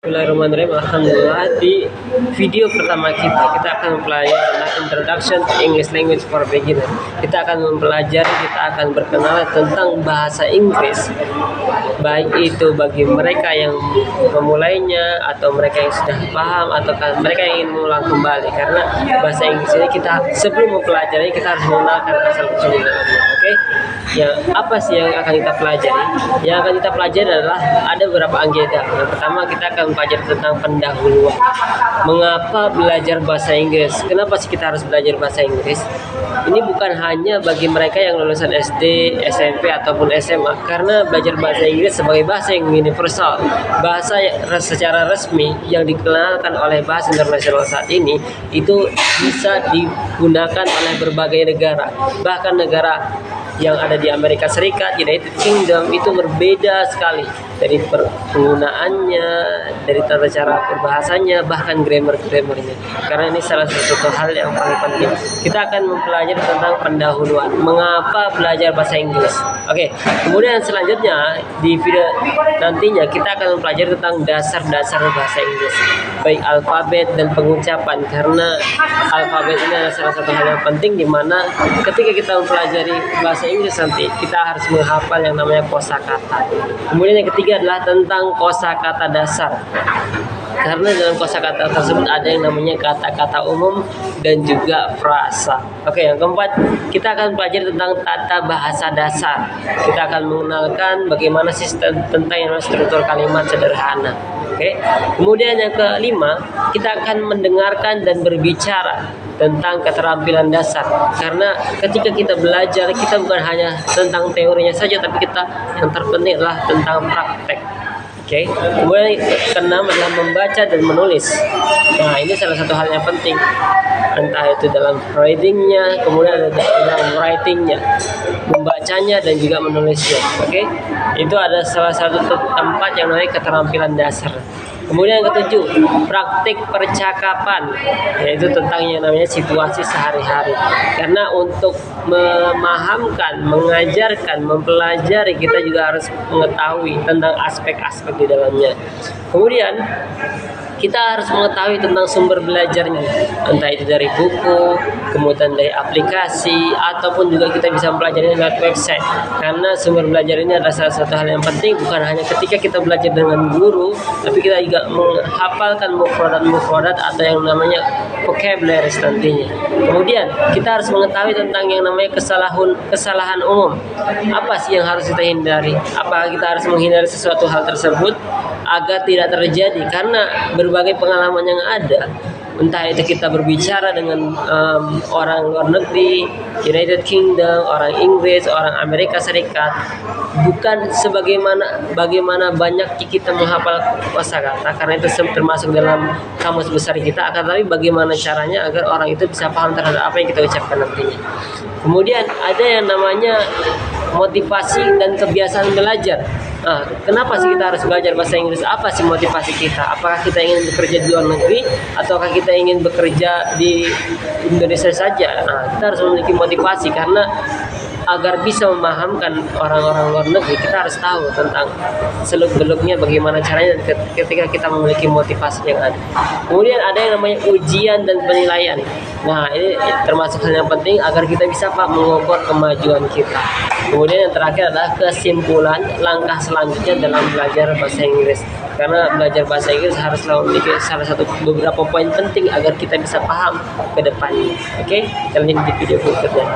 Bismillahirrahmanirrahim. Alhamdulillah, di video pertama kita akan mempelajari tentang Introduction to English Language for Beginner. Kita akan berkenalan tentang bahasa Inggris, baik itu bagi mereka yang memulainya atau mereka yang sudah paham atau mereka yang ingin mengulang kembali. Karena bahasa Inggris ini sebelum mempelajari kita harus mengenalkan asal-usul dalamnya. Oke? Ya, apa sih yang akan kita pelajari? Yang akan kita pelajari adalah ada beberapa agenda. Yang pertama, kita akan belajar tentang pendahuluan. Mengapa belajar bahasa Inggris? Kenapa sih kita harus belajar bahasa Inggris? Ini bukan hanya bagi mereka yang lulusan SD, SMP ataupun SMA, karena belajar bahasa Inggris sebagai bahasa yang universal, bahasa secara resmi yang dikenalkan oleh bahasa internasional saat ini, itu bisa digunakan oleh berbagai negara, bahkan negara yang ada di Amerika Serikat, United Kingdom, itu berbeda sekali dari penggunaannya, dari tata cara berbahasanya, bahkan grammar-grammarnya. Karena ini salah satu hal yang paling penting. Kita akan mempelajari tentang pendahuluan. Mengapa belajar bahasa Inggris? Oke, kemudian selanjutnya di video nantinya kita akan mempelajari tentang dasar-dasar bahasa Inggris, baik alfabet dan pengucapan. Karena alfabet ini adalah salah satu hal yang penting, di mana ketika kita mempelajari bahasa Inggris nanti kita harus menghafal yang namanya kosakata. Kemudian yang ketiga adalah tentang kosakata dasar. Karena dalam kosakata tersebut ada yang namanya kata-kata umum dan juga frasa. Oke, yang keempat, kita akan belajar tentang tata bahasa dasar. Kita akan mengenalkan bagaimana sistem tentang yang struktur kalimat sederhana. Oke. Kemudian yang kelima, kita akan mendengarkan dan berbicara tentang keterampilan dasar. Karena ketika kita belajar, kita bukan hanya tentang teorinya saja, tapi yang terpenting adalah tentang praktek. Oke. Kemudian keenam adalah membaca dan menulis. Nah, ini salah satu hal yang penting, entah itu dalam readingnya, kemudian ada dalam writingnya, membacanya dan juga menulisnya. Oke. Itu ada salah satu tempat yang namanya keterampilan dasar. Kemudian yang ketujuh, praktik percakapan, yaitu tentang yang namanya situasi sehari-hari. Karena untuk memahamkan, mengajarkan, mempelajari, kita juga harus mengetahui tentang aspek-aspek di dalamnya. Kemudian kita harus mengetahui tentang sumber belajarnya, entah itu dari buku, kemudian dari aplikasi, ataupun juga kita bisa mempelajari lewat website. Karena sumber belajar ini adalah salah satu hal yang penting, bukan hanya ketika kita belajar dengan guru, tapi kita juga menghafalkan mufradat atau yang namanya vocabularies nantinya. Kemudian kita harus mengetahui tentang yang namanya kesalahan umum. Apa sih yang harus kita hindari? Apakah kita harus menghindari sesuatu hal tersebut agar tidak terjadi? Karena berbagai pengalaman yang ada, entah itu kita berbicara dengan orang luar negeri, United Kingdom, orang Inggris, orang Amerika Serikat, bukan bagaimana banyak kita menghafal kosakata, karena itu termasuk dalam kamus besar kita, akan tapi bagaimana caranya agar orang itu bisa paham terhadap apa yang kita ucapkan nantinya. Kemudian ada yang namanya motivasi dan kebiasaan belajar. Nah, kenapa sih kita harus belajar bahasa Inggris? Apa sih motivasi kita? Apakah kita ingin bekerja di luar negeri, ataukah kita ingin bekerja di Indonesia saja? Nah, kita harus memiliki motivasi, karena agar bisa memahamkan orang-orang luar negeri, kita harus tahu tentang seluk-beluknya, bagaimana caranya ketika kita memiliki motivasi yang ada. Kemudian ada yang namanya ujian dan penilaian. Nah, ini termasuk hal yang penting agar kita bisa mengukur kemajuan kita. Kemudian yang terakhir adalah kesimpulan langkah selanjutnya dalam belajar bahasa Inggris. Karena belajar bahasa Inggris harus selalu memiliki beberapa poin penting agar kita bisa paham ke depannya. Oke, kita lanjut di video berikutnya.